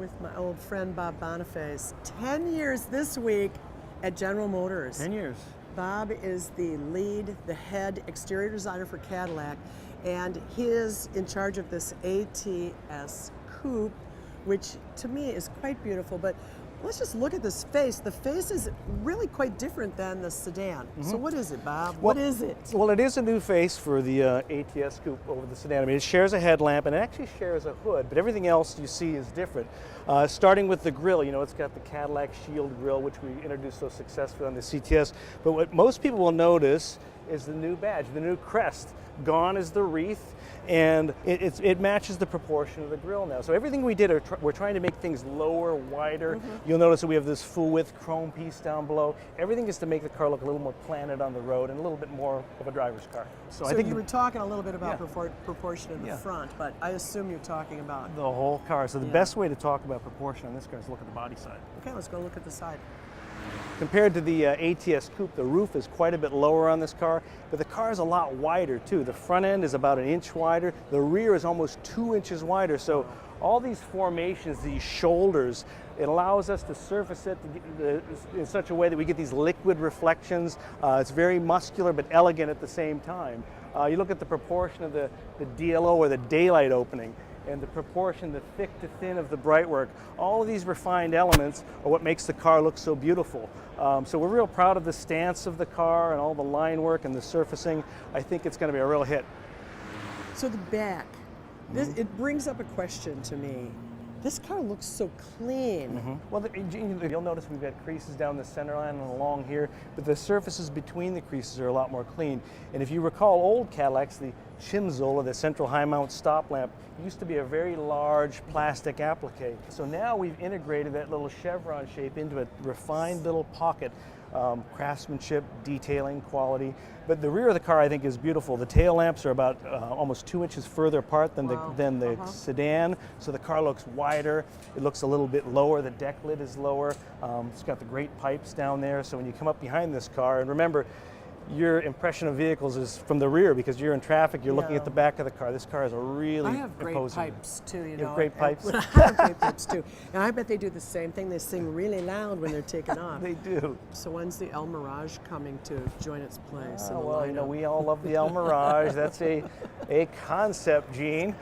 with my old friend Bob Boniface. 10 years this week at General Motors. 10 years. Bob is the lead, the head exterior designer for Cadillac, and he is in charge of this ATS Coupe, which to me is quite beautiful. But let's just look at this face. The face is really quite different than the sedan. So what is it, Bob? What is it? Well, it is a new face for the ATS Coupe over the sedan. I mean, it shares a headlamp and it actually shares a hood, but everything else you see is different. Starting with the grille, you know, it's got the Cadillac Shield grille, which we introduced so successfully on the CTS. But what most people will notice is the new badge, the new crest. Gone is the wreath, and it matches the proportion of the grille now. So everything we did, we're trying to make things lower, wider. You'll notice that we have this full width chrome piece down below. Everything is to make the car look a little more planted on the road and a little bit more of a driver's car. So I think you were talking a little bit about proportion in the front, but I assume you're talking about the whole car. So the best way to talk about proportion on this car is look at the body side. Okay, let's go look at the side. Compared to the ATS Coupe, the roof is quite a bit lower on this car, but the car is a lot wider too. The front end is about 1 inch wider, the rear is almost 2 inches wider. So all these formations, these shoulders, it allows us to surface it in such a way that we get these liquid reflections. It's very muscular but elegant at the same time. You look at the proportion of the DLO, or the daylight opening, and the proportion, the thick to thin of the brightwork. All of these refined elements are what makes the car look so beautiful. So we're real proud of the stance of the car and all the line work and the surfacing. I think it's going to be a real hit. So the back, it brings up a question to me. This car looks so clean. Well, you'll notice we've got creases down the center line and along here, but the surfaces between the creases are a lot more clean. And if you recall old Cadillacs, the Chimzol, or the central high mount stop lamp, used to be a very large plastic applique. So now we've integrated that little chevron shape into a refined little pocket. Craftsmanship, detailing, quality. But the rear of the car, I think, is beautiful. The tail lamps are about almost 2 inches further apart than the sedan, so the car looks wider. It looks a little bit lower. The deck lid is lower. It's got the great pipes down there, so when you come up behind this car, and remember, your impression of vehicles is from the rear because you're in traffic, you're looking at the back of the car. This car is a really I have great imposing. pipes too, you You know. have great pipes? I have great pipes too. And I bet they do the same thing. They sing really loud when they're taken off. They do. So when's the Elmiraj coming to join its place in the Well, lineup? you know, we all love the Elmiraj. That's a concept, Gene.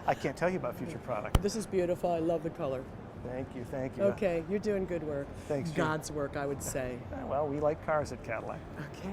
I can't tell you about future product. This is beautiful. I love the color. Thank you, thank you. Okay, you're doing good work. Thanks, Jim. God's work, I would say. Well, we like cars at Cadillac. Okay.